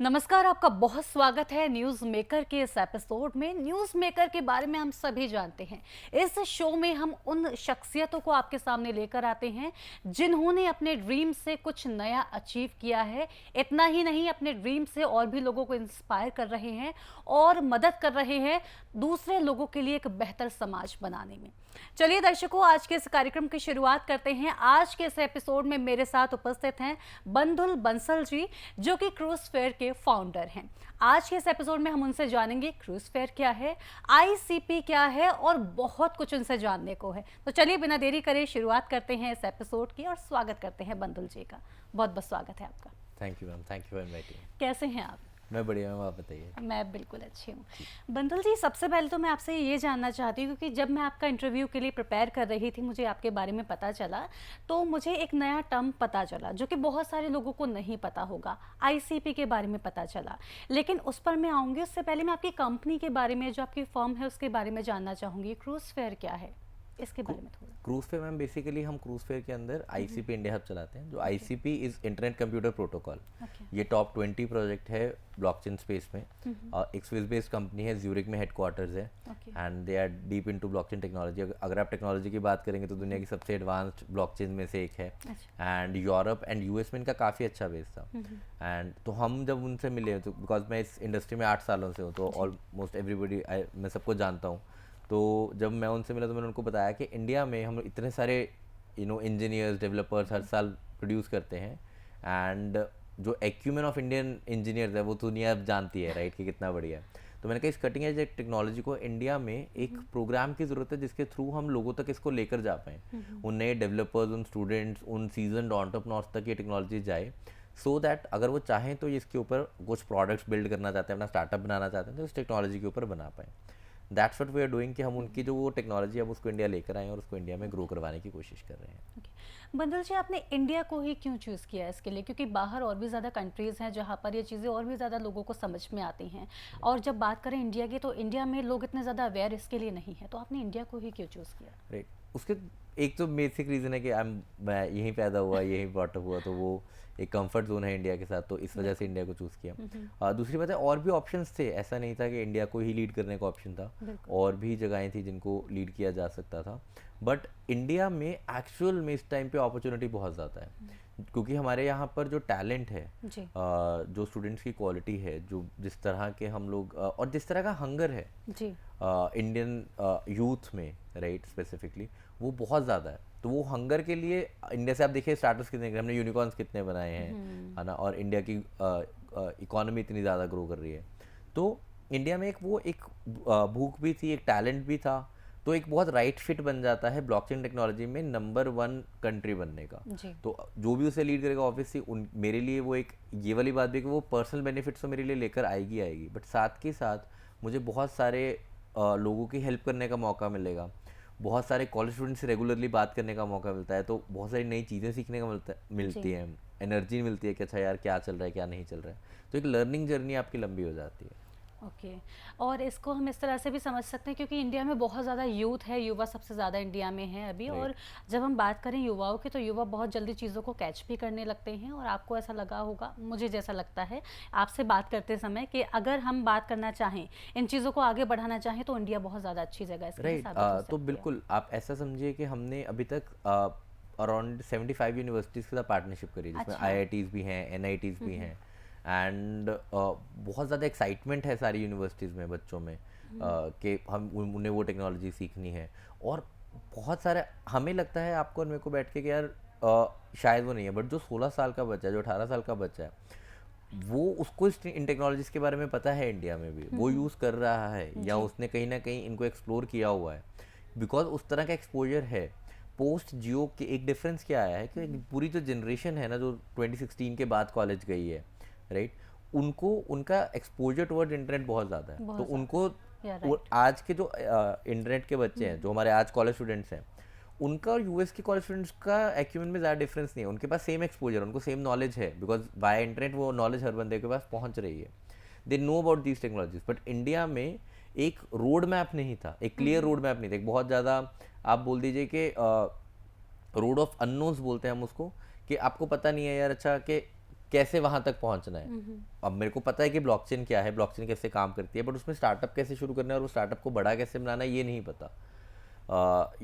नमस्कार, आपका बहुत स्वागत है न्यूज़ मेकर के इस एपिसोड में। न्यूज़ मेकर के बारे में हम सभी जानते हैं। इस शो में हम उन शख्सियतों को आपके सामने लेकर आते हैं जिन्होंने अपने ड्रीम से कुछ नया अचीव किया है। इतना ही नहीं, अपने ड्रीम से और भी लोगों को इंस्पायर कर रहे हैं और मदद कर रहे हैं दूसरे लोगों के लिए एक बेहतर समाज बनाने में। चलिए दर्शकों, आज के इस कार्यक्रम की शुरुआत करते हैं। आज के इस एपिसोड में मेरे साथ उपस्थित हैं बंधुल बंसल जी, जो कि क्रूज फेयर के फाउंडर हैं। आज के इस एपिसोड में हम उनसे जानेंगे क्रूज फेयर क्या है, आईसीपी क्या है और बहुत कुछ उनसे जानने को है। तो चलिए बिना देरी करे शुरुआत करते हैं इस एपिसोड की और स्वागत करते हैं बंधुल जी का। बहुत बहुत स्वागत है आपका। Thank you ma'am, thank you for inviting. कैसे हैं आप? मैं बढ़िया मैम, आप बताइए। मैं बिल्कुल अच्छी हूँ। बंधुल जी, सबसे पहले तो मैं आपसे ये जानना चाहती हूँ, क्योंकि जब मैं आपका इंटरव्यू के लिए प्रिपेयर कर रही थी, मुझे आपके बारे में पता चला, तो मुझे एक नया टर्म पता चला जो कि बहुत सारे लोगों को नहीं पता होगा। आईसीपी के बारे में पता चला, लेकिन उस पर मैं आऊँगी। उससे पहले मैं आपकी कंपनी के बारे में, जो आपकी फर्म है, उसके बारे में जानना चाहूँगी। क्रूज फेयर क्या है, इसके बारे में थोड़ा। क्रूज फेयर मैम, बेसिकली हम क्रूज फेयर के अंदर आईसीपी इंडिया हब चलाते हैं। जो ICP is internet computer protocol. ये टॉप 20 प्रोजेक्ट है ब्लॉकचेन स्पेस में। एक स्विस बेस्ड कंपनी है, ज्यूरिक में हेडक्वार्टर्स है and they are deep into blockchain technology. अगर आप टेक्नोलॉजी की बात करेंगे तो दुनिया की सबसे एडवांस्ड ब्लॉकचेन में से एक है। एंड यूरोप एंड यूएस में इनका काफ़ी अच्छा बेस था। एंड तो हम जब उनसे मिले, तो बिकॉज मैं इस इंडस्ट्री में 8 सालों से हूँ, तो ऑलमोस्ट एवरीबडी मैं सबको जानता हूँ। तो जब मैं उनसे मिला तो मैंने उनको बताया कि इंडिया में हम इतने सारे इंजीनियर्स, डेवलपर्स हर साल प्रोड्यूस करते हैं एंड जो एक्यूमेन ऑफ इंडियन इंजीनियर्स है वो दुनिया अब जानती है, राइट, कि कितना बढ़िया है। तो मैंने कहा इस कटिंग एज टेक्नोलॉजी को इंडिया में एक प्रोग्राम की ज़रूरत है जिसके थ्रू हम लोगों तक इसको लेकर जा पाएँ, उन नए डेवलपर्स, उन स्टूडेंट्स, उन सीजन्ड एंटरप्रेन्योर्स तक ये टेक्नोलॉजी जाए, सो दैट अगर वो चाहें तो इसके ऊपर कुछ प्रोडक्ट्स बिल्ड करना चाहते हैं, अपना स्टार्टअप बनाना चाहते हैं, तो इस टेक्नोलॉजी के ऊपर बना पाएँ। That's what we are doing, कि हम उनकी जो वो टेक्नोलॉजी है उसको इंडिया लेकर आए और उसको इंडिया में ग्रो करवाने की कोशिश कर रहे हैं। बंदल जी, आपने इंडिया को ही क्यों चूज़ किया इसके लिए? क्योंकि बाहर और भी ज़्यादा कंट्रीज़ हैं जहाँ पर ये चीज़ें और भी ज़्यादा लोगों को समझ में आती हैं, और जब बात करें इंडिया की, तो इंडिया में लोग इतने ज़्यादा अवेयर इसके लिए नहीं है। तो आपने इंडिया को ही क्यों चूज़ किया? राइट, उसके एक तो बेसिक रीज़न है कि मैं यहीं पैदा हुआ, यहीं ब्रॉट अप हुआ, तो वो एक कंफर्ट जोन है इंडिया के साथ, तो इस वजह से इंडिया को चूज़ किया। दूसरी बात है, और भी ऑप्शंस थे, ऐसा नहीं था कि इंडिया को ही लीड करने का ऑप्शन था, और भी जगहें थी जिनको लीड किया जा सकता था। बट इंडिया में एक्चुअल में इस टाइम पे अपॉर्चुनिटी बहुत ज़्यादा है, क्योंकि हमारे यहाँ पर जो टैलेंट है, जो स्टूडेंट्स की क्वालिटी है, जो जिस तरह के हम लोग और जिस तरह का हंगर है इंडियन यूथ में, राइट, स्पेसिफिकली वो बहुत ज़्यादा है। तो वो हंगर के लिए इंडिया से आप देखिए स्टार्टअप्स कितने, हमने यूनिकॉर्न्स कितने बनाए हैं, है ना, और इंडिया की इकोनॉमी इतनी ज़्यादा ग्रो कर रही है। तो इंडिया में एक भूख भी थी, एक टैलेंट भी था, तो एक बहुत राइट फिट बन जाता है ब्लॉकचेन टेक्नोलॉजी में नंबर 1 कंट्री बनने का। तो जो भी उसे लीड करेगा, ऑब्वियसली मेरे लिए वो एक ये वाली बात भी कि वो पर्सनल बेनिफिट्स तो मेरे लिए लेकर आएगी, बट साथ के साथ मुझे बहुत सारे लोगों की हेल्प करने का मौका मिलेगा, बहुत सारे कॉलेज स्टूडेंट्स से रेगुलरली बात करने का मौका मिलता है, तो बहुत सारी नई चीज़ें सीखने का मिलती हैं, एनर्जी मिलती है कि अच्छा यार क्या चल रहा है, क्या नहीं चल रहा है। तो एक लर्निंग जर्नी आपकी लंबी हो जाती है। ओके। और इसको हम इस तरह से भी समझ सकते हैं, क्योंकि इंडिया में बहुत ज़्यादा यूथ है, युवा सबसे ज़्यादा इंडिया में है अभी। और जब हम बात करें युवाओं की, तो युवा बहुत जल्दी चीज़ों को कैच भी करने लगते हैं। और आपको ऐसा लगा होगा, मुझे जैसा लगता है आपसे बात करते समय, कि अगर हम बात करना चाहें, इन चीज़ों को आगे बढ़ाना चाहें, तो इंडिया बहुत ज़्यादा अच्छी जगह है। राइट, तो बिल्कुल आप ऐसा समझिए कि हमने अभी तक अराउंड 75 यूनिवर्सिटीज़ के साथ पार्टनरशिप करी, जिसमें IITs भी हैं, NITs भी हैं, एंड बहुत ज़्यादा एक्साइटमेंट है सारी यूनिवर्सिटीज़ में बच्चों में कि हम उन्हें वो टेक्नोलॉजी सीखनी है। और बहुत सारे हमें लगता है, आपको और मेरे को बैठ के, कि यार शायद वो नहीं है, बट जो 16 साल का बच्चा है, जो 18 साल का बच्चा है, वो उसको इन टेक्नोलॉजीज़ के बारे में पता है, इंडिया में भी वो यूज़ कर रहा है, या उसने कहीं ना कहीं इनको एक्सप्लोर किया हुआ है, बिकॉज उस तरह का एक्सपोजर है। पोस्ट जियो के एक डिफरेंस क्या आया है कि पूरी जो जनरेशन है ना, जो 2016 के बाद कॉलेज गई है, राइट, उनको उनका एक्सपोजर टुवर्ड्स इंटरनेट बहुत ज़्यादा है। तो उनको आज के जो इंटरनेट के बच्चे हैं, जो हमारे आज कॉलेज स्टूडेंट्स हैं, उनका और यूएस के कॉलेज स्टूडेंट्स का एक्यूमेंट में ज़्यादा डिफरेंस नहीं है। उनके पास सेम एक्सपोजर, उनको सेम नॉलेज है, बिकॉज बाय इंटरनेट वो नॉलेज हर बंदे के पास पहुंच रही है। They know about these technologies. But India में एक रोड मैप नहीं था, एक क्लियर रोड मैप नहीं था, एक बहुत ज़्यादा आप बोल दीजिए कि रोड ऑफ अननोन्स बोलते हैं हम उसको, कि आपको पता नहीं है यार, अच्छा कि कैसे वहां तक पहुंचना है। अब मेरे को पता है कि ब्लॉकचेन क्या है, ब्लॉकचेन कैसे काम करती है, बट उसमें स्टार्टअप कैसे शुरू करना है और वो स्टार्टअप को बड़ा कैसे बनाना है ये नहीं पता।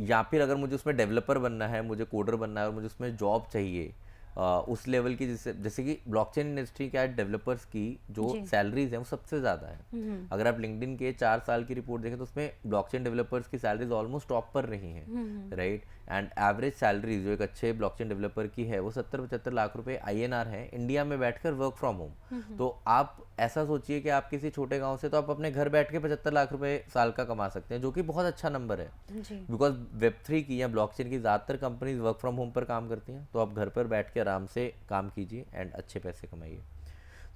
या फिर अगर मुझे उसमें डेवलपर बनना है, मुझे कोडर बनना है और मुझे उसमें जॉब चाहिए उस लेवल की, जैसे जैसे कि ब्लॉकचेन इंडस्ट्री क्या है, डेवलपर्स की जो जी। सैलरीज हैं वो सबसे ज़्यादा है। अगर आप लिंक्डइन के 4 साल की रिपोर्ट देखें तो उसमें ब्लॉकचेन डेवलपर्स की सैलरीज ऑलमोस्ट टॉप पर रही हैं, राइट। एंड एवरेज सैलरी जो एक अच्छे ब्लॉकचेन डेवलपर की है वो 70-75 लाख रुपए INR है, इंडिया में बैठकर वर्क फ्रॉम होम। तो आप ऐसा सोचिए कि आप किसी छोटे गांव से तो आप अपने घर बैठ के 75 लाख रुपए साल का कमा सकते हैं, जो कि बहुत अच्छा नंबर है। जी। बिकॉज वेब3 की या ब्लॉकचेन की ज़्यादातर कंपनीज वर्क फ्रॉम होम पर काम करती हैं, तो आप घर पर बैठ के आराम से काम कीजिए एंड अच्छे पैसे कमाइए।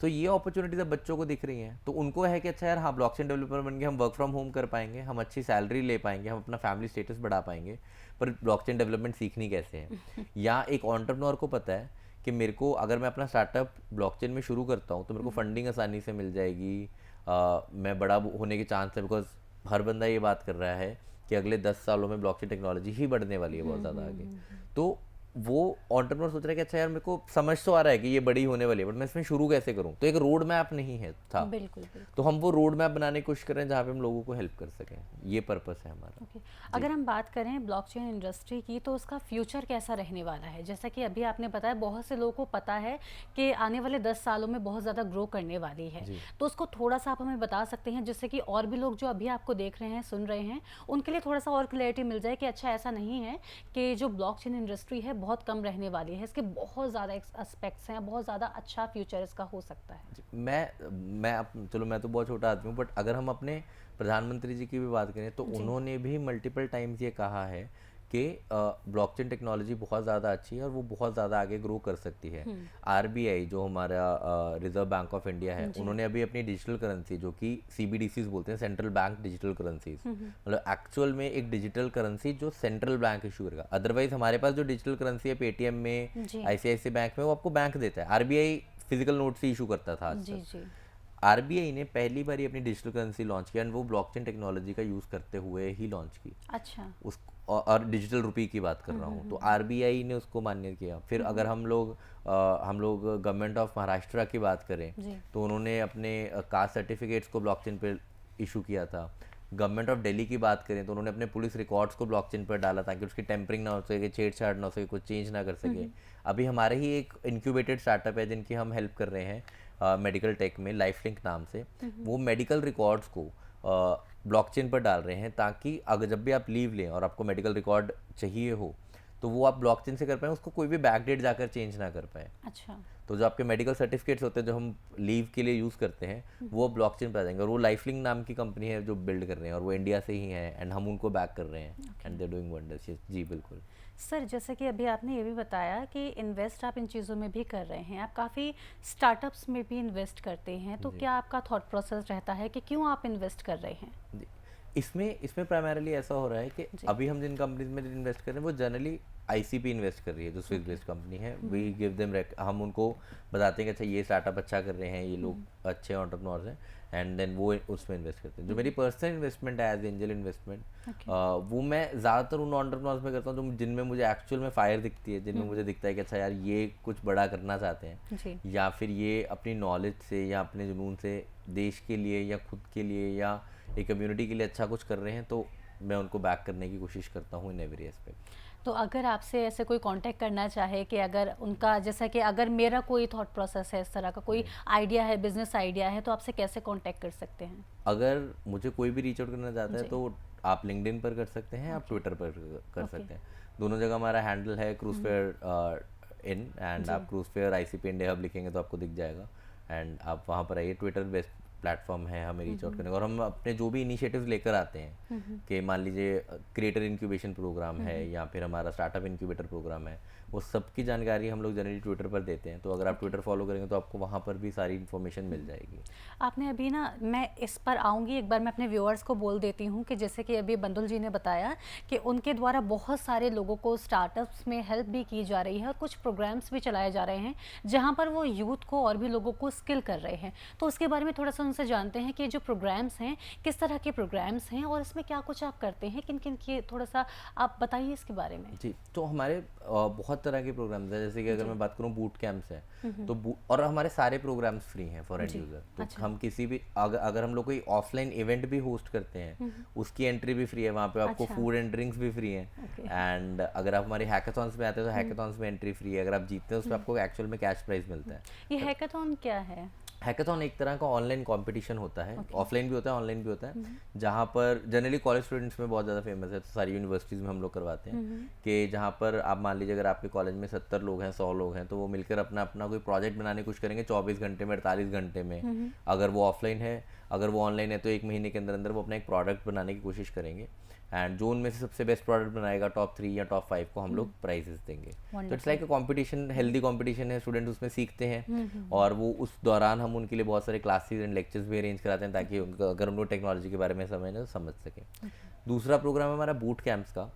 तो ये अपॉर्चुनिटीज अब बच्चों को दिख रही हैं, तो उनको है कि अच्छा यार हाँ ब्लॉकचेन डेवलपर बन के हम वर्क फ्रॉम होम कर पाएंगे, हम अच्छी सैलरी ले पाएंगे, हम अपना फैमिली स्टेटस बढ़ा पाएंगे, पर ब्लॉकचेन डेवलपमेंट सीखनी कैसे है। या एक एंटरप्रेन्योर को पता है कि मेरे को अगर मैं अपना स्टार्टअप ब्लॉकचेन में शुरू करता हूँ तो मेरे को फंडिंग आसानी से मिल जाएगी, मैं बड़ा होने के चांस है, बिकॉज हर बंदा ये बात कर रहा है कि अगले 10 सालों में ब्लॉकचेन टेक्नोलॉजी ही बढ़ने वाली है बहुत ज़्यादा आगे। तो वो एंटरप्रेन्योर सोच रहा है कि अच्छा यार मेरे को समझ तो आ रहा है कि ये बड़ी होने वाली है, बट मैं इसमें शुरू कैसे करूं। तो एक रोड मैप नहीं है था, बिल्कुल बिल्कुल। तो हम वो रोड मैप बनाने की कोशिश कर रहे हैं जहाँ पे हम लोगों को हेल्प कर सकें। ये पर्पस है हमारा। ओके। अगर हम बात करें ब्लॉकचेन इंडस्ट्री की तो उसका फ्यूचर कैसा रहने वाला है? जैसा कि अभी आपने बताया बहुत से लोगों को पता है कि आने वाले 10 सालों में बहुत ज़्यादा ग्रो करने वाली है, जी। तो उसको थोड़ा सा आप हमें बता सकते हैं जिससे कि और भी लोग जो अभी आपको देख रहे हैं, सुन रहे हैं, उनके लिए थोड़ा सा और क्लैरिटी मिल जाए कि अच्छा ऐसा नहीं है कि जो ब्लॉकचेन इंडस्ट्री है बहुत कम रहने वाली है, इसके बहुत ज़्यादा एस्पेक्ट्स हैं, बहुत ज़्यादा अच्छा फ्यूचर इसका हो सकता है। जी, चलो मैं तो बहुत छोटा आदमी हूँ, बट अगर हम अपने प्रधानमंत्री जी की भी बात करें तो उन्होंने भी मल्टीपल टाइम्स ये कहा है कि ब्लॉकचेन टेक्नोलॉजी बहुत ज़्यादा अच्छी है और वो बहुत ज़्यादा आगे ग्रो कर सकती है। RBI जो हमारा रिजर्व बैंक ऑफ इंडिया है, उन्होंने अभी अपनी डिजिटल करेंसी जो कि CBDCs बोलते हैं, सेंट्रल बैंक डिजिटल करेंसीज, मतलब एक्चुअल में एक डिजिटल करेंसी जो सेंट्रल बैंक इशू करेगा। अदरवाइज हमारे पास जो डिजिटल करेंसी है पेटीएम में, जी। ICICI बैंक में, वो आपको बैंक देता है। RBI फिजिकल नोट से इशू करता था आज जी तक। जी। RBI ने पहली बार अपनी डिजिटल करेंसी लॉन्च किया, एंड वो ब्लॉकचेन टेक्नोलॉजी का यूज़ करते हुए ही लॉन्च की। अच्छा। उस और डिजिटल रुपी की बात कर रहा हूँ, तो RBI ने उसको मान्य किया। फिर अगर हम लोग गवर्नमेंट ऑफ महाराष्ट्र की बात करें जी। तो उन्होंने अपने कास्ट सर्टिफिकेट्स को ब्लॉकचेन पर इशू किया था। गवर्नमेंट ऑफ दिल्ली की बात करें तो उन्होंने अपने पुलिस रिकॉर्ड्स को ब्लॉकचेन पर डाला ताकि उसकी टेम्परिंग ना हो सके, छेड़छाड़ ना हो सके, कुछ चेंज ना कर सके। अभी हमारे ही एक इंक्यूबेटेड स्टार्टअप है जिनकी हम हेल्प कर रहे हैं मेडिकल टेक में, लाइफलिंक नाम से। वो मेडिकल रिकॉर्ड्स को ब्लॉकचेन पर डाल रहे हैं ताकि अगर जब भी आप लीव लें और आपको मेडिकल रिकॉर्ड चाहिए हो तो वो आप ब्लॉकचेन से कर पाएँ, उसको कोई भी बैकडेट जाकर चेंज ना कर पाए। अच्छा। तो जो आपके मेडिकल सर्टिफिकेट्स होते हैं जो हम लीव के लिए यूज़ करते हैं वो ब्लॉकचेन पे आ जाएंगे। और वो लाइफलिंक नाम की कंपनी है जो बिल्ड कर रहे हैं और वो इंडिया से ही है, एंड हम उनको बैक कर रहे हैं, एंड दे डूइंग वंडर्स। जी बिल्कुल। सर, जैसे कि अभी आपने ये भी बताया कि इन्वेस्ट आप इन चीज़ों में भी कर रहे हैं, आप काफ़ी स्टार्टअप्स में भी इन्वेस्ट करते हैं, तो क्या आपका थॉट प्रोसेस रहता है कि क्यों आप इन्वेस्ट कर रहे हैं? जी। इसमें प्राइमरीली ऐसा हो रहा है कि अभी हम जिन कंपनीज में इन्वेस्ट कर रहे हैं वो जनरली ICP इन्वेस्ट कर रही है, जो स्विस बेस्ड कंपनी है। वी गिव देम, हम उनको बताते हैं कि अच्छा ये स्टार्टअप अच्छा कर रहे हैं, ये लोग अच्छे एंटरप्रेन्योर्स हैं, एंड देन वो उसमें इन्वेस्ट करते हैं। जो मेरी पर्सनल इन्वेस्टमेंट है एज एंजल इन्वेस्टमेंट, वो मैं ज़्यादातर उन एंटरप्रेन्योर्स में करता हूँ जो जिनमें मुझे एक्चुअल में फायर दिखती है, जिनमें मुझे दिखता है कि अच्छा यार ये कुछ बड़ा करना चाहते हैं, जी। या फिर ये अपनी नॉलेज से या अपने जुनून से देश के लिए या खुद के लिए या एक कम्युनिटी के लिए अच्छा कुछ कर रहे हैं, तो मैं उनको बैक करने की कोशिश करता हूँ इन एवरी एस्पेक्ट। तो अगर आपसे ऐसे कोई कांटेक्ट करना चाहे कि अगर उनका, जैसा कि अगर मेरा कोई थॉट प्रोसेस है, इस तरह का कोई आइडिया है, बिजनेस आइडिया है, तो आपसे कैसे कांटेक्ट कर सकते हैं? अगर मुझे कोई भी रीच आउट करना चाहता है तो आप लिंक्डइन पर कर सकते हैं, आप ट्विटर पर कर सकते हैं। दोनों जगह हमारा हैंडल है क्रूजफेयर इन, एंड आप क्रूजफेयर ICP इंडिया हब लिखेंगे तो आपको दिख जाएगा, एंड आप वहाँ पर आइए। ट्विटर बेस्ट प्लेटफॉर्म है हमें रीच आउट करने का। और हम अपने जो भी इनिशिएटिव्स लेकर आते हैं कि मान लीजिए क्रिएटर इंक्यूबेशन प्रोग्राम है या फिर हमारा स्टार्टअप इंक्यूबेटर प्रोग्राम है, वो सबकी जानकारी हम लोग जनरली ट्विटर पर देते हैं। तो अगर आप ट्विटर फॉलो करेंगे तो आपको वहाँ पर भी सारी इन्फॉर्मेशन मिल जाएगी। आपने अभी ना, मैं इस पर आऊँगी, एक बार मैं अपने व्यूअर्स को बोल देती हूँ कि जैसे कि अभी बंदुल जी ने बताया कि उनके द्वारा बहुत सारे लोगों को स्टार्टअप्स में हेल्प भी की जा रही है और कुछ प्रोग्राम्स भी चलाए जा रहे हैं जहाँ पर वो यूथ को और भी लोगों को स्किल कर रहे हैं। तो उसके बारे में थोड़ा सा उनसे जानते हैं कि ये जो प्रोग्राम्स हैं किस तरह के प्रोग्राम्स हैं और इसमें क्या कुछ आप करते हैं, किन किन की, थोड़ा सा आप बताइए इसके बारे में। जी, तो हमारे बहुत बहुत तरह के प्रोग्राम्स हैं, जैसे कि अगर मैं बात करूँ बूट कैंप्स हैं, तो और हमारे सारे प्रोग्राम्स फ्री हैं फॉर एंड यूज़र। तो हम किसी भी अगर हम लोग कोई ऑफलाइन इवेंट भी होस्ट करते हैं, उसकी एंट्री भी फ्री है, वहाँ पे आपको फूड एंड ड्रिंक्स भी फ्री हैं। एंड अगर आप हमारे हैकाथॉन्स में आते हैं तो हैकाथॉन्स में एंट्री फ्री है, अगर आप जीतते हैं उसमें आपको एक्चुअल में कैश प्राइज मिलता है। ये हैकाथॉन क्या है? हैकाथॉन एक तरह का ऑनलाइन कंपटीशन होता है, ऑफलाइन भी होता है ऑनलाइन भी होता है, जहाँ पर जनरली कॉलेज स्टूडेंट्स में बहुत ज़्यादा फेमस है, तो सारी यूनिवर्सिटीज़ में हम लोग करवाते हैं कि जहाँ पर आप मान लीजिए अगर आपके कॉलेज में 70 लोग हैं, 100 लोग हैं, तो वो मिलकर अपना अपना कोई प्रोजेक्ट बनाने की कोशिश करेंगे 24 घंटे में, 48 घंटे में। अगर वो ऑफलाइन है, अगर वो ऑनलाइन है तो 1 महीने के अंदर अंदर वो अपना एक प्रोडक्ट बनाने की कोशिश करेंगे, एंड जो उनमें से सबसे बेस्ट प्रोडक्ट बनाएगा टॉप 3 या टॉप 5 को हम लोग प्राइजेस देंगे। तो it's like a competition, healthy competition है, स्टूडेंट उसमें सीखते हैं, और वो उस दौरान हम उनके लिए बहुत सारे क्लासेस एंड लेक्चर्स भी अरेंज कराते हैं ताकि अगर उनको टेक्नोलॉजी के बारे में समझना तो समझ सकें। दूसरा प्रोग्राम है हमारा बूट कैंप्स का।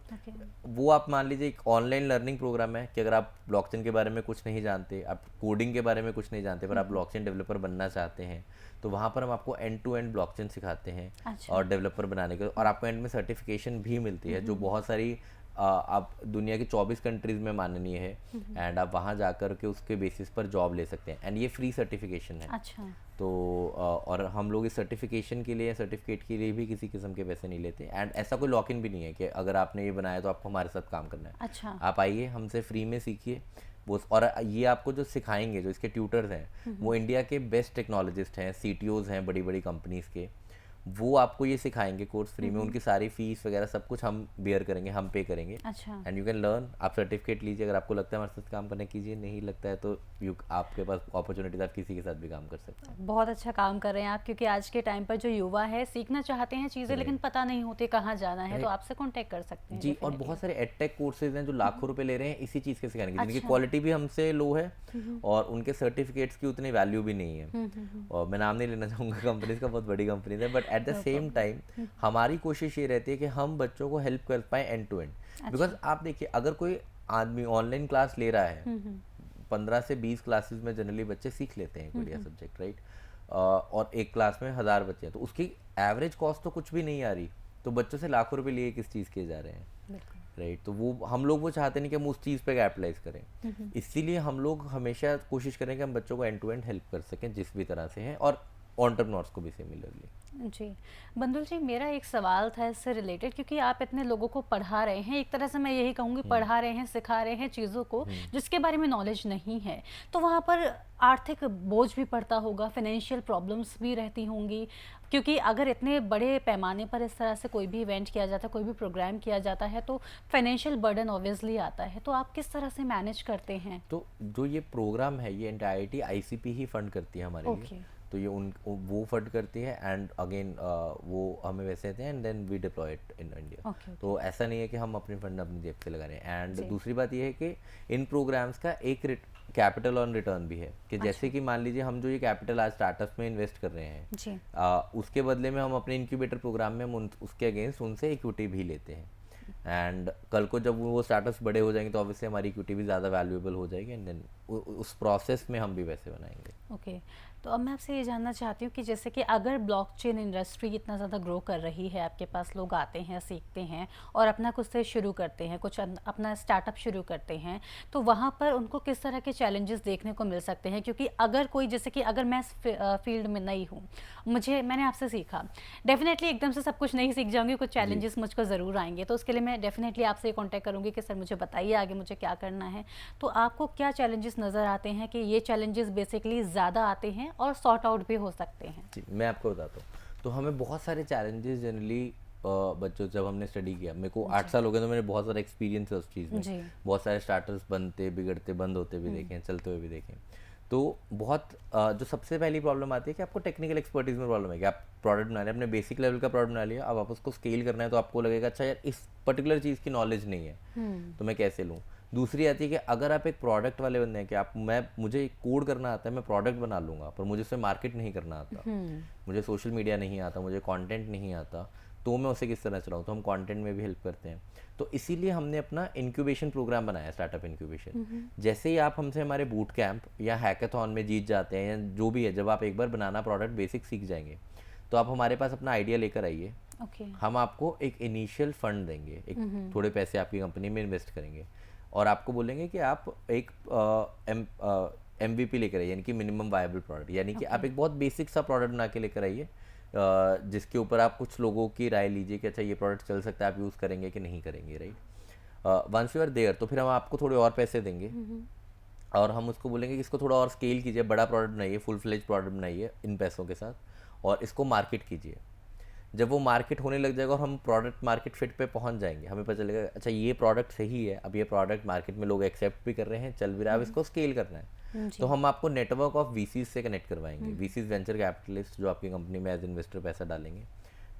वो आप मान लीजिए एक ऑनलाइन लर्निंग प्रोग्राम है कि अगर आप ब्लॉकचेन के बारे में कुछ नहीं जानते, आप कोडिंग के बारे में कुछ नहीं जानते, पर आप ब्लॉकचेन डेवलपर बनना चाहते हैं, तो वहाँ पर हम आपको एंड टू एंड ब्लॉकचेन सिखाते हैं और डेवलपर बनाने के, और आपको एंड में सर्टिफिकेशन भी मिलती है जो बहुत सारी आप दुनिया की 24 कंट्रीज में माननीय है, एंड आप वहाँ जाकर के उसके बेसिस पर जॉब ले सकते हैं, एंड ये फ्री सर्टिफिकेशन है। अच्छा। तो और हम लोग इस सर्टिफिकेशन के लिए, सर्टिफिकेट के लिए भी किसी किस्म के पैसे नहीं लेते, एंड ऐसा कोई लॉक इन भी नहीं है कि अगर आपने ये बनाया तो आपको हमारे साथ काम करना है। अच्छा। आप आइए, हमसे फ्री में सीखिए वो, और ये आपको जो सिखाएंगे, जो इसके ट्यूटर्स हैं, वो इंडिया के बेस्ट टेक्नोलॉजिस्ट हैं, CTOs हैं बड़ी बड़ी कंपनीज के, वो आपको ये सिखाएंगे कोर्स फ्री में, उनकी सारी फीस वगैरह सब कुछ हम बेयर करेंगे, हम पे करेंगे। अच्छा। एंड यू कैन लर्न, आप सर्टिफिकेट लीजिए, अगर आपको लगता है हमारे साथ काम करने कीजिए, नहीं लगता है तो आपके पास अपॉर्चुनिटीज, आप किसी के साथ भी काम कर सकते हैं। बहुत अच्छा काम कर रहे हैं आप, क्योंकि आज के टाइम पर जो युवा है सीखना चाहते हैं चीज़ें, लेकिन पता नहीं होते कहाँ जाना है, तो आपसे कांटेक्ट कर सकते हैं जी। और बहुत सारे एडटेक कोर्सेज हैं जो लाखों रुपए ले रहे हैं इसी चीज़ के सिखाने की, जिनकी क्वालिटी भी हमसे लो है और उनके सर्टिफिकेट्स की उतनी वैल्यू भी नहीं है। और मैं नाम नहीं लेना चाहूँगा कंपनीज का, बहुत बड़ी कंपनीज है, but at the same time हमारी कोशिश ये रहती है कि हम बच्चों को हेल्प कर पाए एंड टू एंड। बिकॉज आप देखिए, अगर कोई आदमी ऑनलाइन क्लास ले रहा है, 15 से 20 क्लासेस में जनरली बच्चे सीख लेते हैं बढ़िया सब्जेक्ट, राइट, और एक क्लास में 1000 बच्चे हैं, तो उसकी एवरेज कॉस्ट तो कुछ भी नहीं आ रही, तो बच्चों से लाखों रुपए लिए किस चीज़ के जा रहे हैं, राइट। तो वो हम लोग वो चाहते नहीं कि हम उस चीज़ पे कैपिटलाइज करें, इसीलिए हम लोग हमेशा कोशिश करें कि हम बच्चों को एंड टू एंड हेल्प कर सकें जिस भी तरह से हैं, और एंटरप्रेन्योर्स को भी सिमिलरली। जी। बंदुल जी, मेरा एक सवाल था इससे रिलेटेड, क्योंकि आप इतने लोगों को पढ़ा रहे हैं, एक तरह से मैं यही कहूँगी पढ़ा रहे हैं, सिखा रहे हैं चीज़ों को जिसके बारे में नॉलेज नहीं है, तो वहाँ पर आर्थिक बोझ भी पड़ता होगा, फाइनेंशियल प्रॉब्लम्स भी रहती होंगी, क्योंकि अगर इतने बड़े पैमाने पर इस तरह से कोई भी इवेंट किया जाता है, कोई भी प्रोग्राम किया जाता है, तो फाइनेंशियल बर्डन ऑब्वियसली आता है, तो आप किस तरह से मैनेज करते हैं? तो जो ये प्रोग्राम है, ये एनटायरिटी ICP ही फंड करती है हमारे लिए, तो ये वो फंड करती है, एंड अगेन वो हमें वैसे देते हैं, and then we deploy it in India. तो ऐसा नहीं है कि हम अपने फंड अपनी जेब से लगा रहे हैं। एंड दूसरी बात ये है कि इन प्रोग्राम्स का एक कैपिटल ऑन रिटर्न भी है, कि जैसे कि मान लीजिए हम जो ये कैपिटल आज स्टार्टअप्स में इन्वेस्ट कर रहे हैं, उसके बदले में हम अपने इंक्यूबेटर प्रोग्राम में हम उसके अगेंस्ट उनसे इक्विटी भी लेते हैं, एंड कल को जब वो स्टार्टअप्स बड़े हो जाएंगे तो ऑब्वियसली हमारी इक्विटी भी ज़्यादा वैल्यूएबल हो जाएगी, एंड देन उस प्रोसेस में हम भी वैसे बनाएंगे। ओके। तो अब मैं आपसे ये जानना चाहती हूँ कि जैसे कि अगर ब्लॉकचेन इंडस्ट्री इतना ज़्यादा ग्रो कर रही है, आपके पास लोग आते हैं, सीखते हैं और अपना कुछ से शुरू करते हैं, कुछ अपना स्टार्टअप शुरू करते हैं, तो वहाँ पर उनको किस तरह के चैलेंजेस देखने को मिल सकते हैं? क्योंकि अगर कोई, जैसे कि अगर मैं फील्ड में नई हूँ, मैंने आपसे सीखा, डेफिनेटली एकदम से सब कुछ नहीं सीख जाऊँगी, कुछ चैलेंजेस मुझको ज़रूर आएंगे, तो उसके लिए मैं डेफिनेटली आपसे कॉन्टैक्ट करूँगी कि सर मुझे बताइए आगे मुझे क्या करना है। तो आपको क्या चैलेंजेस नज़र आते हैं कि ये चैलेंजेस बेसिकली ज़्यादा आते हैं और सॉर्ट आउट भी हो सकते हैं? जी, मैं आपको बताता हूँ। तो हमें बहुत सारे चैलेंजेस जनरली बच्चों, जब हमने स्टडी किया, मेरे को 8 साल हो गए, तो मैंने बहुत सारा एक्सपीरियंस है उस चीज़ में, बहुत सारे स्टार्टर्स बनते बिगड़ते बंद होते भी देखे हैं, चलते हुए भी देखे। तो बहुत जो सबसे पहली प्रॉब्लम आती है कि आपको टेक्निकल एक्सपर्टीज में प्रॉब्लम है, कि आप प्रोडक्ट बना रहे हैं, अपने बेसिक लेवल का प्रोडक्ट बना लिया, अब आप उसको स्केल करना है, तो आपको लगेगा अच्छा यार इस पर्टिकुलर चीज़ की नॉलेज नहीं है, तो मैं कैसे लूँ। दूसरी आती है कि अगर आप एक प्रोडक्ट वाले बंदे हैं कि मुझे कोड करना आता है, मैं प्रोडक्ट बना लूँगा, पर मुझे उसमें मार्केट नहीं करना आता, मुझे सोशल मीडिया नहीं आता, मुझे कंटेंट नहीं आता, तो मैं उसे किस तरह चलाऊँ, तो हम कंटेंट में भी हेल्प करते हैं। तो इसीलिए हमने अपना इंक्यूबेशन प्रोग्राम बनाया, स्टार्टअप इंक्यूबेशन। जैसे ही आप हमसे हमारे बूट कैंप या हैकाथॉन में जीत जाते हैं, या जो भी है, जब आप एक बार बनाना प्रोडक्ट बेसिक सीख जाएंगे, तो आप हमारे पास अपना आइडिया लेकर आइए, हम आपको एक इनिशियल फंड देंगे, एक थोड़े पैसे आपकी कंपनी में इन्वेस्ट करेंगे, और आपको बोलेंगे कि आप एक MVP लेकर आइए, यानी कि मिनिमम वायबल प्रोडक्ट, यानी कि आप एक बहुत बेसिक सा प्रोडक्ट बना के लेकर आइए जिसके ऊपर आप कुछ लोगों की राय लीजिए कि अच्छा ये प्रोडक्ट चल सकता है, आप यूज़ करेंगे कि नहीं करेंगे, right. Once you are there तो फिर हम आपको थोड़े और पैसे देंगे और हम उसको बोलेंगे कि इसको थोड़ा और स्केल कीजिए, बड़ा प्रोडक्ट बनाइए, फुल फ्लेज प्रोडक्ट बनाइए इन पैसों के साथ और इसको मार्केट कीजिए। जब वो मार्केट होने लग जाएगा और हम प्रोडक्ट मार्केट फिट पे पहुंच जाएंगे, हमें पता चलेगा अच्छा ये प्रोडक्ट सही है, अब ये प्रोडक्ट मार्केट में लोग एक्सेप्ट भी कर रहे हैं, चल भी रहा है, अब इसको स्केल करना है, तो हम आपको नेटवर्क ऑफ वीसीज से कनेक्ट करवाएंगे। वीसीज वेंचर कैपिटलिस्ट जो आपकी कंपनी में एज इन्वेस्टर पैसा डालेंगे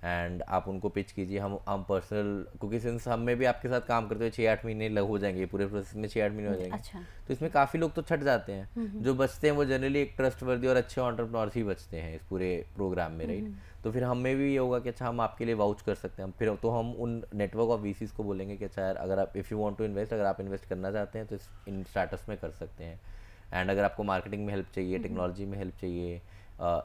एंड आप उनको पिच कीजिए। हम पर्सनल, क्योंकि सिंस हम में भी आपके साथ काम करते हुए 6-8 महीने लग हो जाएंगे, पूरे प्रोसेस में 6-8 महीने हो जाएंगे। अच्छा। तो इसमें काफ़ी लोग तो छट जाते हैं, जो बचते हैं वो जनरली एक ट्रस्टवर्दी और अच्छे एंटरप्रेन्योर्स ही बचते हैं इस पूरे प्रोग्राम में, राइट। तो फिर हमें भी ये होगा कि अच्छा हम आपके लिए वाउच कर सकते हैं, फिर तो हम उन नेटवर्क ऑफ वीसीज को बोलेंगे कि अच्छा यार अगर आप if you want to invest, अगर आप इन्वेस्ट करना चाहते हैं तो इन स्टार्टअप्स में कर सकते हैं। एंड अगर आपको मार्केटिंग में हेल्प चाहिए, टेक्नोलॉजी में हेल्प चाहिए,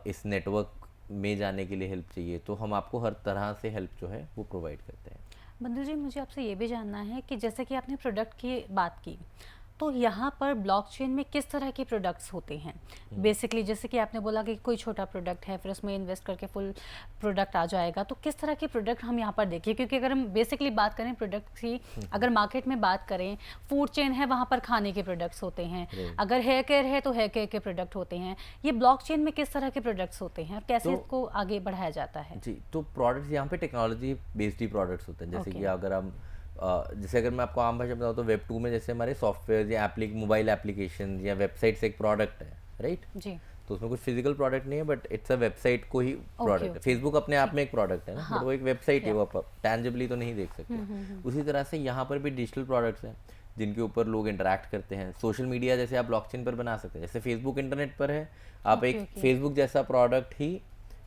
इस नेटवर्क में जाने के लिए हेल्प चाहिए, तो हम आपको हर तरह से हेल्प जो है वो प्रोवाइड करते हैं। बंधु जी, मुझे आपसे ये भी जानना है कि जैसे कि आपने प्रोडक्ट की बात की, तो यहाँ पर ब्लॉकचेन में किस तरह के प्रोडक्ट्स होते हैं बेसिकली? जैसे कि आपने बोला कि कोई छोटा प्रोडक्ट है, फिर उसमें इन्वेस्ट करके फुल प्रोडक्ट आ जाएगा, तो किस तरह के प्रोडक्ट हम यहाँ पर देखें? क्योंकि अगर हम बेसिकली बात करें प्रोडक्ट की, अगर मार्केट में बात करें, फूड चेन है, वहाँ पर खाने के प्रोडक्ट्स होते हैं, अगर हेयर केयर है तो हेयर केयर के प्रोडक्ट होते हैं। ये ब्लॉकचेन में किस तरह के प्रोडक्ट्स होते हैं और कैसे इसको आगे बढ़ाया जाता है? जी, तो प्रोडक्ट्स यहाँ पे टेक्नोलॉजी बेस्ड ही प्रोडक्ट्स होते हैं। जैसे कि अगर हम जैसे अगर मैं आपको आम भाषा में बताऊँ तो वेब 2 में जैसे हमारे सॉफ्टवेयर या मोबाइल एप्लीकेशन या वेबसाइट्स एक प्रोडक्ट है, राइट। जी। तो उसमें कुछ फिजिकल प्रोडक्ट नहीं है, बट इट्स अ वेबसाइट को ही प्रोडक्ट है। फेसबुक अपने आप में एक प्रोडक्ट है ना, बट वो एक वेबसाइट है, वो आप टैंजिबली तो नहीं देख सकते। उसी तरह से यहाँ पर भी डिजिटल प्रोडक्ट्स हैं जिनके ऊपर लोग इंटरैक्ट करते हैं। सोशल मीडिया जैसे आप ब्लॉकचेन पर बना सकते हैं, जैसे फेसबुक इंटरनेट पर है, आप एक फेसबुक जैसा प्रोडक्ट ही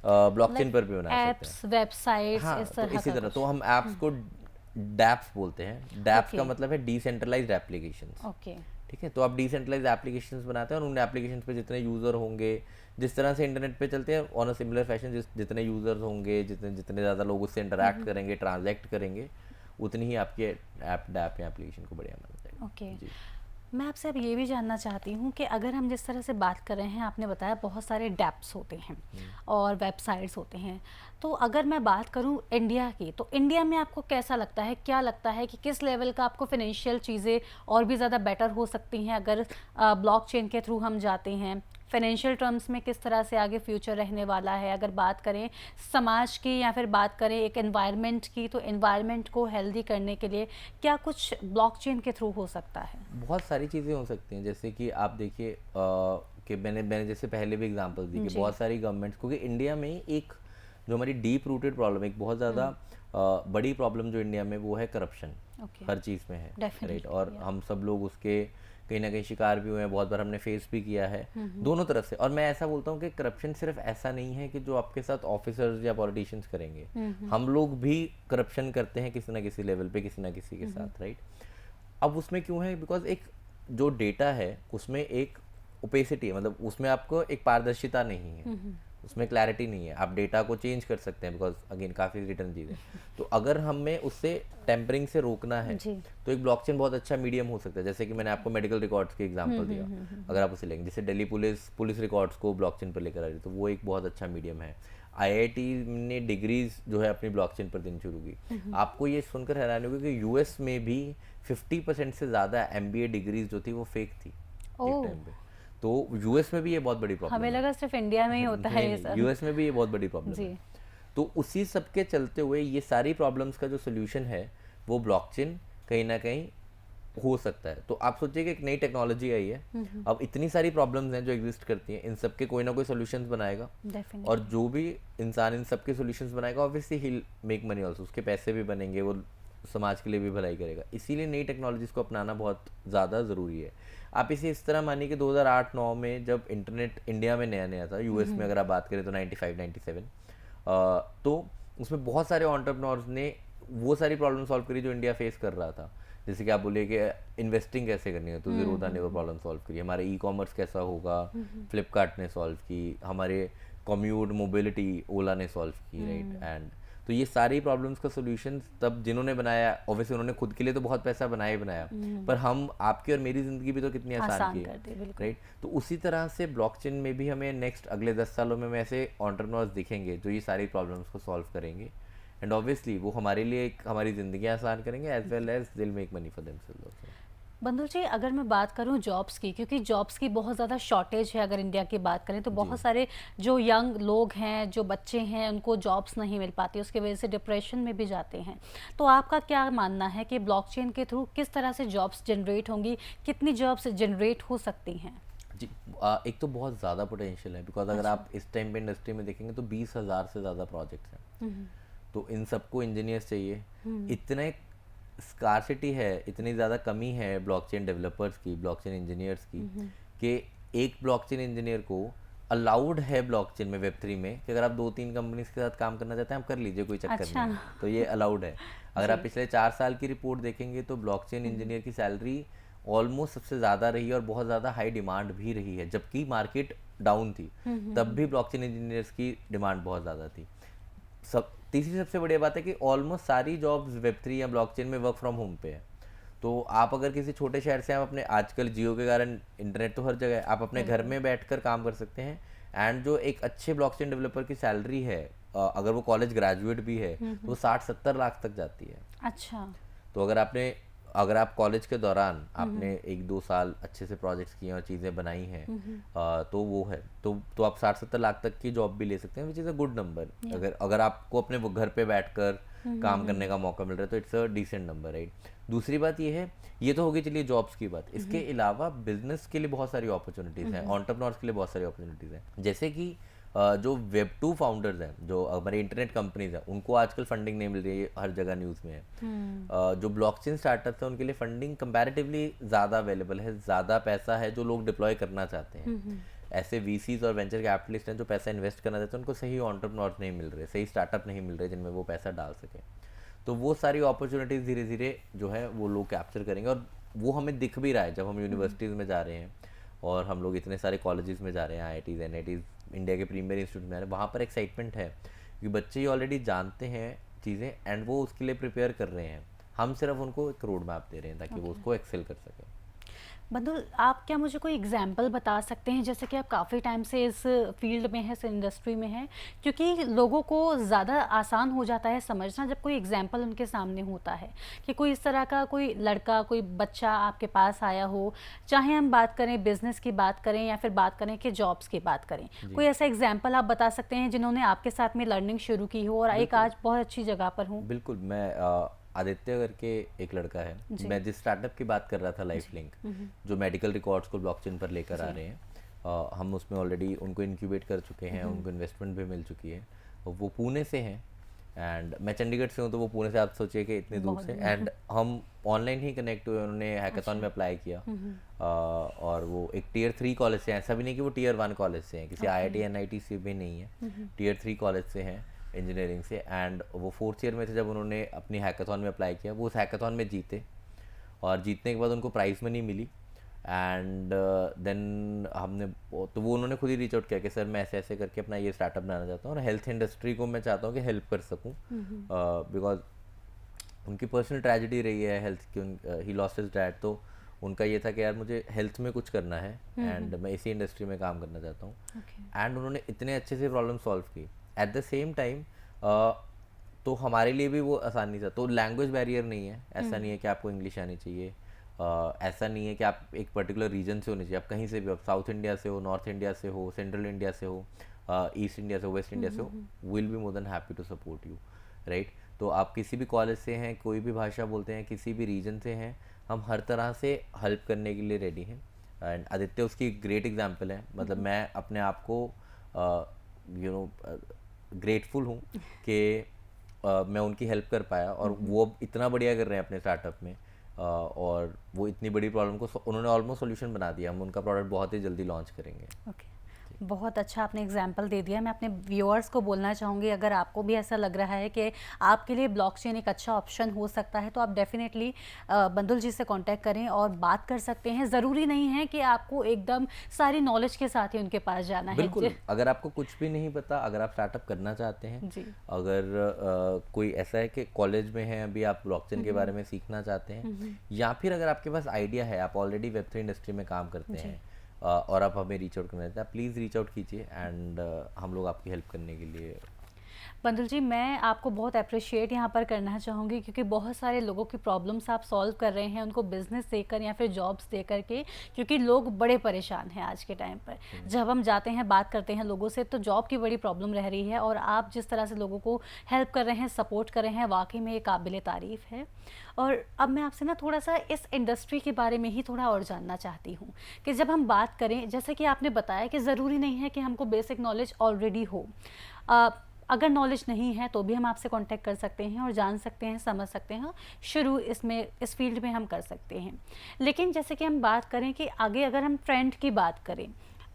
ब्लॉकचेन पर भी बना सकते हैं। एप्स, वेबसाइट्स, हाँ, इस तो तरह इसी का तरह कुछ? तो हम ऐप्स को डैप्स बोलते हैं। डैप्स का मतलब है डिसेंट्रलाइज्ड एप्लीकेशंस। ओके। ठीक है, तो आप डिसेंट्रलाइज्ड एप्लीकेशंस बनाते हैं और उन एप्लीकेशंस पे जितने यूज़र होंगे, जिस तरह से इंटरनेट पे चलते हैं ऑन अ सिमिलर फैशन, जितने यूज़र्स होंगे, जितने ज़्यादा लोग उससे इंटरैक्ट करेंगे, ट्रांजैक्ट करेंगे, उतनी ही आपके डैप या एप्लीकेशन को बढ़िया बना जाएगा। ओके। जी। मैं आपसे अब ये भी जानना चाहती हूँ कि अगर हम जिस तरह से बात कर रहे हैं, आपने बताया बहुत सारे डैप्स होते हैं और वेबसाइट्स होते हैं, तो अगर मैं बात करूँ इंडिया की, तो इंडिया में आपको कैसा लगता है, क्या लगता है कि किस लेवल का आपको फाइनेंशियल चीज़ें और भी ज़्यादा बेटर हो सकती हैं अगर ब्लॉकचेन के थ्रू हम जाते हैं? फाइनेंशियल टर्म्स में किस तरह से आगे फ्यूचर रहने वाला है? अगर बात करें समाज की या फिर बात करें एक एनवायरनमेंट की, तो एनवायरनमेंट को हेल्दी करने के लिए क्या कुछ ब्लॉकचेन के थ्रू हो सकता है? बहुत सारी चीज़ें हो सकती हैं, जैसे कि आप देखिए कि मैंने जैसे पहले भी एग्जांपल दी कि बहुत सारी गवर्नमेंट्स, क्योंकि इंडिया में एक जो हमारी डीप रूटेड प्रॉब्लम, एक बहुत ज़्यादा बड़ी प्रॉब्लम जो इंडिया में, वो है करप्शन। हर चीज़ में है, राइट। और हम सब लोग उसके कहीं ना कहीं शिकार भी हुए हैं, बहुत बार हमने फेस भी किया है दोनों तरफ से। और मैं ऐसा बोलता हूँ कि करप्शन सिर्फ ऐसा नहीं है कि जो आपके साथ ऑफिसर्स या पॉलिटिशियंस करेंगे, हम लोग भी करप्शन करते हैं किसी ना किसी लेवल पे, किसी ना किसी के साथ, राइट। अब उसमें क्यों है? बिकॉज एक जो डेटा है उसमें एक ओपेसिटी है, मतलब उसमें आपको एक पारदर्शिता नहीं है, उसमें क्लैरिटी नहीं है। आप डेटा को चेंज कर सकते हैं, बिकॉज अगेन काफ़ी रिटर्न चीज़ है। तो अगर हमें उससे टेम्परिंग से रोकना है तो एक ब्लॉकचेन बहुत अच्छा मीडियम हो सकता है। जैसे कि मैंने आपको मेडिकल रिकॉर्ड्स की एग्जांपल दिया, अगर आप उसे लेंगे, जैसे दिल्ली पुलिस रिकॉर्ड्स को ब्लॉकचेन पर लेकर आ रही है, तो वो एक बहुत अच्छा मीडियम है। IIT ने डिग्रीज जो है अपनी ब्लॉकचेन पर देनी शुरू की। आपको ये सुनकर हैरानी होगी कि यूएस में भी 50% से ज़्यादा MBA डिग्रीज जो थी वो फेक थी एक टाइम पे। तो यूएस में भी ये बहुत बड़ी प्रॉब्लम हमें लगा सिर्फ इंडिया में ही होता है ये सब। यूएस में भी ये बहुत बड़ी प्रॉब्लम है। तो उसी सब के चलते हुए ये सारी प्रॉब्लम्स का जो सोल्यूशन है वो ब्लॉकचेन कहीं ना कहीं हो सकता है। तो आप सोचिए कि एक नई टेक्नोलॉजी आई है, अब इतनी सारी प्रॉब्लम्स हैं जो एग्जिस्ट करती हैं, इन सब के कोई ना कोई सॉल्यूशंस बनाएगा, और जो भी इंसान इन सब के सॉल्यूशंस बनाएगा ऑब्वियसली ही मेक मनी ऑल्सो, उसके पैसे भी बनेंगे, वो समाज के लिए भी भलाई करेगा। इसीलिए नई टेक्नोलॉजीज़ को अपनाना बहुत ज़्यादा ज़रूरी है। आप इसे इस तरह मानिए कि 2008-9 में जब इंटरनेट इंडिया में नया नया था, यूएस में अगर आप बात करें तो 95-97, तो उसमें बहुत सारे एंटरप्रेन्योर्स ने वो सारी प्रॉब्लम सॉल्व करी जो इंडिया फेस कर रहा था। जैसे कि आप बोलिए कि इन्वेस्टिंग कैसे करनी है, तो ज़ीरोधा ने वो प्रॉब्लम सॉल्व करी। हमारे ई-कॉमर्स कैसा होगा, फ्लिपकार्ट ने सॉल्व की। हमारे कम्यूट मोबिलिटी ओला ने सॉल्व की, राइट। एंड तो ये सारी प्रॉब्लम्स का सोल्यूशन तब जिन्होंने बनाया, ऑब्वियसली उन्होंने खुद के लिए तो बहुत पैसा बनाया ही बनाया, पर हम आपकी और मेरी ज़िंदगी भी तो कितनी आसान की कर है, दे, बिल्कुल। राइट। तो उसी तरह से ब्लॉकचेन में भी हमें नेक्स्ट अगले 10 सालों में हमें ऐसे एंटरप्रेन्योर्स दिखेंगे जो ये सारी प्रॉब्लम्स को सॉल्व करेंगे, एंड ऑब्वियसली वो हमारे लिए एक हमारी ज़िंदगी आसान करेंगे, एज वेल एज दिल make money for themselves also. बंधु जी, अगर मैं बात करूं जॉब्स की, क्योंकि जॉब्स की बहुत ज़्यादा शॉर्टेज है, अगर इंडिया की बात करें तो बहुत सारे जो यंग लोग हैं, जो बच्चे हैं, उनको जॉब्स नहीं मिल पाती, उसकी वजह से डिप्रेशन में भी जाते हैं। तो आपका क्या मानना है कि ब्लॉकचेन के थ्रू किस तरह से जॉब्स जनरेट होंगी, कितनी जॉब्स जनरेट हो सकती हैं? जी, एक तो बहुत ज़्यादा पोटेंशियल है, बिकॉज अगर आप इस टाइम पे इंडस्ट्री में देखेंगे तो 20,000 से ज़्यादा प्रोजेक्ट्स हैं, तो इन सबको इंजीनियर्स चाहिए, इतने स्कार्सिटी है, इतनी ज़्यादा कमी है ब्लॉकचेन डेवलपर्स की, ब्लॉकचेन इंजीनियर्स की, कि एक ब्लॉकचेन इंजीनियर को अलाउड है ब्लॉकचेन में वेब3 में कि अगर आप 2-3 कंपनीज के साथ काम करना चाहते हैं आप कर लीजिए, कोई चक्कर नहीं है, तो ये अलाउड है। अगर आप पिछले 4 साल की रिपोर्ट देखेंगे तो ब्लॉकचेन इंजीनियर की सैलरी ऑलमोस्ट सबसे ज़्यादा रही है और बहुत ज़्यादा हाई डिमांड भी रही है, जबकि मार्केट डाउन थी तब भी ब्लॉकचेन इंजीनियर्स की डिमांड बहुत ज़्यादा थी। सब तीसरी सबसे बढ़िया बात है कि ऑलमोस्ट सारी जॉब्स वेब3 या ब्लॉकचेन में वर्क फ्रॉम होम पे है, तो आप अगर किसी छोटे शहर से, आप अपने आजकल जियो के कारण इंटरनेट तो हर जगह है, आप अपने घर में बैठकर काम कर सकते हैं, एंड जो एक अच्छे ब्लॉकचेन डेवलपर की सैलरी है, अगर वो कॉलेज ग्रेजुएट भी है तो वो 60-70 लाख तक जाती है। अच्छा। तो अगर आप कॉलेज के दौरान आपने 1-2 साल अच्छे से प्रोजेक्ट्स किए और चीज़ें बनाई हैं, तो वो है, तो आप 60-70 लाख तक की जॉब भी ले सकते हैं, which is a good number. अगर आपको अपने वो घर पे बैठकर काम करने का मौका मिल रहा है तो it's a decent number, right. दूसरी बात ये है, ये तो होगी चलिए जॉब्स की बात, इसके अलावा बिजनेस के लिए बहुत सारी अपॉर्चुनिटीज़ हैं, एंटरप्रेन्योर्स के लिए बहुत सारी अपॉर्चुनिटीज़ हैं, जैसे कि जो वेब2 फाउंडर्स हैं, जो हमारे इंटरनेट कंपनीज हैं, उनको आजकल फंडिंग नहीं मिल रही है, ये हर जगह न्यूज़ में है। जो ब्लॉकचेन स्टार्टअप्स हैं उनके लिए फंडिंग कंपैरेटिवली ज़्यादा अवेलेबल है, ज़्यादा पैसा है जो लोग डिप्लॉय करना चाहते हैं। ऐसे वीसीज और वेंचर कैपिटलिस्ट हैं जो पैसा इन्वेस्ट करना चाहते हैं, उनको सही एंटरप्रेन्योर्स नहीं मिल रहे, सही स्टार्टअप नहीं मिल रहे जिनमें वो पैसा डाल सकें, तो वो सारी अपॉर्चुनिटीज़ धीरे धीरे जो है वो लोग कैप्चर करेंगे, और वो हमें दिख भी रहा है जब हम यूनिवर्सिटीज़ में जा रहे हैं और हम लोग इतने सारे कॉलेजेस में जा रहे हैं, आईआईटीज़, एनआईटीज़, इंडिया के प्रीमियर इंस्टीट्यूट में आ रहे हैं, वहाँ पर एक्साइटमेंट है क्योंकि बच्चे ही ऑलरेडी जानते हैं चीज़ें एंड वो उसके लिए प्रिपेयर कर रहे हैं, हम सिर्फ उनको एक रोड मैप दे रहे हैं ताकि वो उसको एक्सेल कर सकें। बंधु, आप क्या मुझे कोई एग्जाम्पल बता सकते हैं, जैसे कि आप काफ़ी टाइम से इस फील्ड में हैं, इस इंडस्ट्री में हैं, क्योंकि लोगों को ज़्यादा आसान हो जाता है समझना जब कोई एग्जाम्पल उनके सामने होता है, कि कोई इस तरह का कोई लड़का, कोई बच्चा आपके पास आया हो, चाहे हम बात करें बिजनेस की बात करें या फिर बात करें कि जॉब्स की बात करें, कोई ऐसा एग्जाम्पल आप बता सकते हैं जिन्होंने आपके साथ में लर्निंग शुरू की हो और एक आज बहुत अच्छी जगह पर हो? बिल्कुल, मैं आदित्य करके एक लड़का है, मैं जिस स्टार्टअप की बात कर रहा था, लाइफ लिंक, जो मेडिकल रिकॉर्ड्स को ब्लॉकचेन पर लेकर आ रहे हैं, हम उसमें ऑलरेडी उनको इनक्यूबेट कर चुके हैं, उनको इन्वेस्टमेंट भी मिल चुकी है, और वो पुणे से हैं एंड मैं चंडीगढ़ से हूँ, तो वो पुणे से, आप सोचिए कि इतनी दूर से, एंड हम ऑनलाइन ही कनेक्ट हुए, उन्होंने हैकाथॉन में अप्लाई किया, और वो एक टियर 3 कॉलेज से हैं, ऐसा भी नहीं कि वो टियर 1 कॉलेज से हैं, किसी आईआईटी एनआईटी से भी नहीं है, टियर 3 कॉलेज से हैं इंजीनियरिंग से, एंड वो 4th ईयर में थे जब उन्होंने अपनी हैकाथॉन में अप्लाई किया, वो उस हैकाथॉन में जीते, और जीतने के बाद उनको प्राइज़ मनी मिली, एंड देन तो वो उन्होंने खुद ही रीच आउट किया कि सर मैं ऐसे ऐसे करके अपना ये स्टार्टअप बनाना चाहता हूँ और हेल्थ इंडस्ट्री को मैं चाहता हूँ कि हेल्प कर सकूँ, बिकॉज उनकी पर्सनल ट्रेजेडी रही है हेल्थ की, ही लॉस्ट हिज डैड, तो उनका ये था कि यार मुझे हेल्थ में कुछ करना है एंड मैं इसी इंडस्ट्री में काम करना चाहता हूँ, एंड उन्होंने इतने अच्छे से प्रॉब्लम सॉल्व की। एट द सेम टाइम तो हमारे लिए भी वो आसान नहीं था, तो लैंग्वेज बैरियर नहीं है, ऐसा नहीं है कि आपको इंग्लिश आनी चाहिए, ऐसा नहीं है कि आप एक पर्टिकुलर रीजन से होने चाहिए, आप कहीं से भी, आप साउथ इंडिया से हो, नॉर्थ इंडिया से हो, सेंट्रल इंडिया से हो, ईस्ट इंडिया से हो, वेस्ट इंडिया से हो, will be more than happy to support you, right. तो आप किसी भी कॉलेज से हैं, कोई भी भाषा बोलते हैं, किसी भी रीजन से हैं, हम हर तरह से हेल्प करने के लिए रेडी हैं, एंड आदित्य उसकी ग्रेट एग्जाम्पल है, मतलब मैं अपने आप को ग्रेटफुल हूँ कि मैं उनकी हेल्प कर पाया, और वो अब इतना बढ़िया कर रहे हैं अपने स्टार्टअप में, और वो इतनी बड़ी प्रॉब्लम को उन्होंने ऑलमोस्ट सॉल्यूशन बना दिया, हम उनका प्रोडक्ट बहुत ही जल्दी लॉन्च करेंगे। ओके, बहुत अच्छा आपने एग्जाम्पल दे दिया। मैं अपने व्यूअर्स को बोलना चाहूँगी, अगर आपको भी ऐसा लग रहा है कि आपके लिए ब्लॉकचेन एक अच्छा ऑप्शन हो सकता है तो आप डेफिनेटली बंदुल जी से कांटेक्ट करें और बात कर सकते हैं। ज़रूरी नहीं है कि आपको एकदम सारी नॉलेज के साथ ही उनके पास जाना है। बिल्कुल, अगर आपको कुछ भी नहीं पता, अगर आप स्टार्टअप करना चाहते हैं, जी। अगर कोई ऐसा है कि कॉलेज में है अभी, आप ब्लॉकचेन के बारे में सीखना चाहते हैं, या फिर अगर आपके पास आइडिया है, आप ऑलरेडी वेब3 इंडस्ट्री में काम करते हैं और आप हमें रीच आउट करना चाहते हैं, प्लीज़ रीच आउट कीजिए एंड हम लोग आपकी हेल्प करने के लिए। बंदुल जी, मैं आपको बहुत अप्रिशिएट यहाँ पर करना चाहूँगी क्योंकि बहुत सारे लोगों की प्रॉब्लम्स आप सॉल्व कर रहे हैं, उनको बिज़नेस देकर या फिर जॉब्स दे करके, क्योंकि लोग बड़े परेशान हैं आज के टाइम पर। जब हम जाते हैं, बात करते हैं लोगों से, तो जॉब की बड़ी प्रॉब्लम रह रही है और आप जिस तरह से लोगों को हेल्प कर रहे हैं, सपोर्ट कर रहे हैं, वाकई में ये काबिल तारीफ़ है। और अब मैं आपसे ना थोड़ा सा इस इंडस्ट्री के बारे में ही थोड़ा और जानना चाहती हूँ कि जब हम बात करें, जैसे कि आपने बताया कि ज़रूरी नहीं है कि हमको बेसिक नॉलेज ऑलरेडी हो। अगर नॉलेज नहीं है तो भी हम आपसे कांटेक्ट कर सकते हैं और जान सकते हैं, समझ सकते हैं, शुरू इसमें इस फील्ड में हम कर सकते हैं। लेकिन जैसे कि हम बात करें कि आगे अगर हम ट्रेंड की बात करें,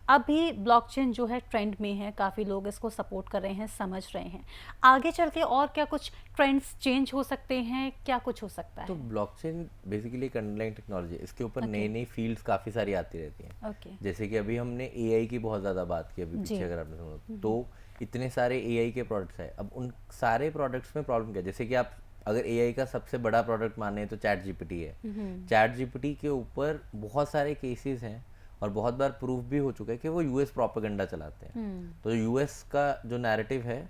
अभी ब्लॉकचेन जो है ट्रेंड में है, काफ़ी लोग इसको सपोर्ट कर रहे हैं, समझ रहे हैं। आगे चल के और क्या कुछ ट्रेंड्स चेंज हो सकते हैं, क्या कुछ हो सकता तो है? ब्लॉकचेन बेसिकली एक अंडरलाइन टेक्नोलॉजी है, इसके ऊपर नई नई फील्ड्स काफ़ी सारी आती रहती हैं। ओके। जैसे कि अभी हमने एआई की बहुत ज़्यादा बात की अभी जी। पीछे, अगर आपने सुना तो इतने सारे एआई के प्रोडक्ट्स हैं। अब उन सारे प्रोडक्ट्स में प्रॉब्लम क्या है, जैसे कि आप अगर एआई का सबसे बड़ा प्रोडक्ट माने तो चैट जीपीटी है। चैट जीपीटी के ऊपर बहुत सारे केसेस हैं और बहुत बार प्रूफ भी हो चुका है कि वो यूएस प्रोपेगेंडा चलाते हैं। तो यूएस का जो नैरेटिव है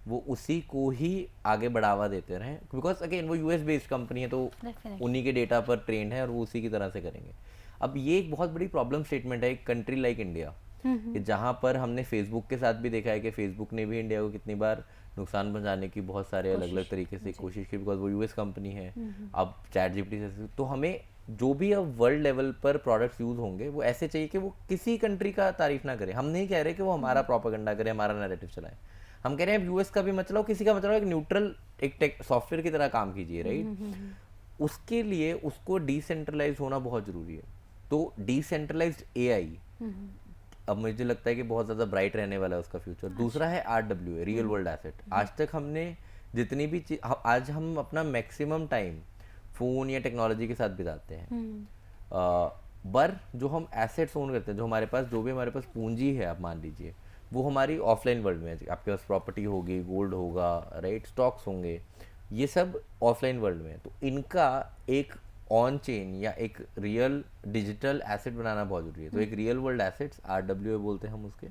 वो उसी को ही आगे बढ़ावा देते रहे, बिकॉज अगेन वो यूएस बेस्ड कंपनी है, तो Definitely. उन्हीं के डेटा पर ट्रेंड है और वो उसी की तरह से करेंगे। अब ये एक बहुत बड़ी प्रॉब्लम स्टेटमेंट है एक कंट्री लाइक इंडिया, कि जहाँ पर हमने फेसबुक के साथ भी देखा है कि फेसबुक ने भी इंडिया को कितनी बार नुकसान पहुंचाने की बहुत सारे अलग अलग तरीके से कोशिश की, बिकॉज वो यूएस कंपनी है। अब चैट जीपीटी से, तो हमें जो भी अब वर्ल्ड लेवल पर प्रोडक्ट्स यूज होंगे वो ऐसे चाहिए कि वो किसी कंट्री का तारीफ ना करे। हम नहीं कह रहे कि वो हमारा प्रोपेगेंडा करे, हमारा नैरेटिव चलाए। हम कह रहे हैं यूएस का भी मत चलाओ, किसी का मत चलाओ, एक न्यूट्रल एक टेक सॉफ्टवेयर की तरह काम कीजिए, राइट। उसके लिए उसको डिसेंट्रलाइज होना बहुत जरूरी है। तो डिसेंट्रलाइज्ड एआई अब मुझे लगता है कि बहुत ज़्यादा ब्राइट रहने वाला है उसका फ्यूचर। दूसरा है RWA, रियल वर्ल्ड एसेट। आज तक हमने जितनी भी आज हम अपना मैक्सिमम टाइम फ़ोन या टेक्नोलॉजी के साथ बिताते हैं, पर जो हम एसेट्स ओन करते हैं, जो हमारे पास जो भी हमारे पास पूंजी है, आप मान लीजिए वो हमारी ऑफलाइन वर्ल्ड में है। आपके पास प्रॉपर्टी होगी, गोल्ड होगा, राइट, स्टॉक्स होंगे, ये सब ऑफलाइन वर्ल्ड में है। तो इनका एक ऑन चेन या एक रियल डिजिटल एसेट बनाना बहुत जरूरी है। तो एक रियल वर्ल्ड एसेट्स, RWA बोलते हैं हम उसके,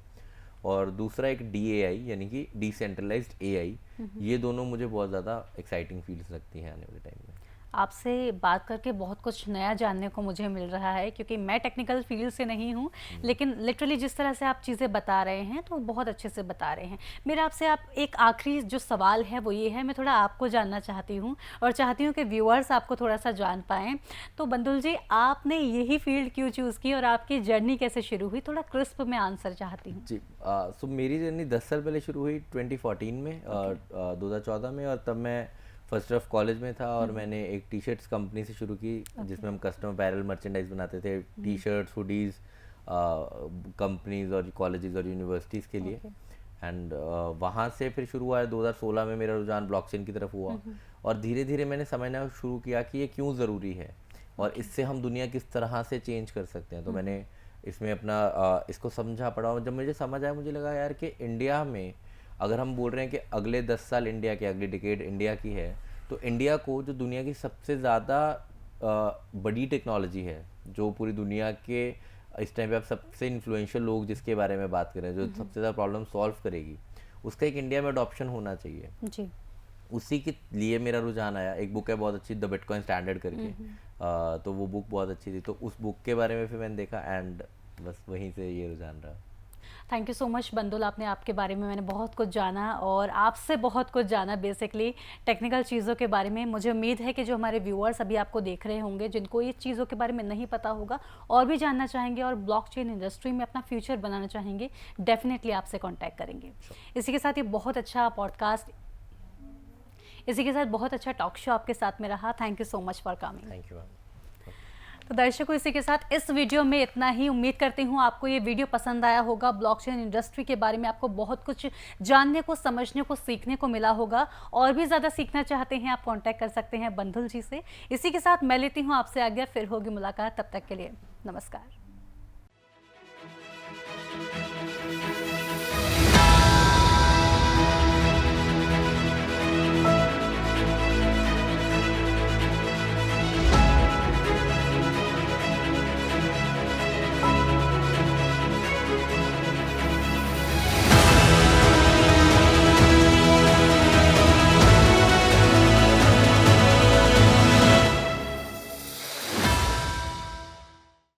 और दूसरा एक DAI यानी कि डिसेंट्रलाइज्ड एआई। ये दोनों मुझे बहुत ज़्यादा एक्साइटिंग फील्ड्स लगती हैं आने वाले टाइम में। आपसे बात करके बहुत कुछ नया जानने को मुझे मिल रहा है, क्योंकि मैं टेक्निकल फील्ड से नहीं हूँ, लेकिन लिटरली जिस तरह से आप चीज़ें बता रहे हैं तो बहुत अच्छे से बता रहे हैं। मेरा आपसे आप एक आखिरी जो सवाल है वो ये है, मैं थोड़ा आपको जानना चाहती हूँ और चाहती हूँ कि व्यूअर्स आपको थोड़ा सा जान पाएँ। तो बंदुल जी, आपने यही फील्ड क्यों चूज़ की और आपकी जर्नी कैसे शुरू हुई? थोड़ा क्रिस्प में आंसर चाहती हूँ। जी, सो मेरी जर्नी 10 साल पहले शुरू हुई 2014 में, 2014 में, और तब मैं फर्स्ट ऑफ कॉलेज में था और मैंने एक टी शर्ट्स कंपनी से शुरू की, जिसमें हम कस्टम अपैरल मर्चेंडाइज बनाते थे, टी शर्ट्स, हुडीज़, कंपनीज और कॉलेजेस और यूनिवर्सिटीज़ के लिए। एंड वहाँ से फिर शुरू हुआ 2016 में मेरा रुझान ब्लॉकचेन की तरफ हुआ, और धीरे धीरे मैंने समझना शुरू किया कि ये क्यों ज़रूरी है और इससे हम दुनिया किस तरह से चेंज कर सकते हैं। तो मैंने इसमें अपना इसको समझा पड़ा, और जब मुझे समझ आया, मुझे लगा यार कि इंडिया में अगर हम बोल रहे हैं कि अगले 10 साल इंडिया के, अगली डिकेड इंडिया की है, तो इंडिया को जो दुनिया की सबसे ज़्यादा बड़ी टेक्नोलॉजी है, जो पूरी दुनिया के इस टाइम पे आप सबसे इन्फ्लुएंशियल लोग जिसके बारे में बात कर रहे हैं, जो सबसे ज़्यादा प्रॉब्लम सॉल्व करेगी, उसका एक इंडिया में अडॉप्शन होना चाहिए। जी। उसी के लिए मेरा रुझान आया। एक बुक है बहुत अच्छी, द बिटकॉइन स्टैंडर्ड करके, तो वो बुक बहुत अच्छी थी, तो उस बुक के बारे में फिर मैंने देखा एंड बस वहीं से ये रुझान रहा। थैंक यू सो मच बंदुल, आपने आपके बारे में मैंने बहुत कुछ जाना और आपसे बहुत कुछ जाना, बेसिकली टेक्निकल चीज़ों के बारे में। मुझे उम्मीद है कि जो हमारे व्यूअर्स अभी आपको देख रहे होंगे, जिनको ये चीज़ों के बारे में नहीं पता होगा और भी जानना चाहेंगे और ब्लॉकचेन इंडस्ट्री में अपना फ्यूचर बनाना चाहेंगे, डेफिनेटली आपसे कॉन्टैक्ट करेंगे। इसी के साथ ये बहुत अच्छा पॉडकास्ट, इसी के साथ बहुत अच्छा टॉक शो आपके साथ में रहा। Thank you so much for coming. Thank you ma'am. तो दर्शकों, इसी के साथ इस वीडियो में इतना ही। उम्मीद करती हूँ आपको ये वीडियो पसंद आया होगा। ब्लॉकचेन इंडस्ट्री के बारे में आपको बहुत कुछ जानने को, समझने को, सीखने को मिला होगा। और भी ज़्यादा सीखना चाहते हैं आप कांटेक्ट कर सकते हैं बंधुल जी से। इसी के साथ मैं लेती हूँ आपसे आज्ञा, फिर होगी मुलाकात। तब तक के लिए नमस्कार।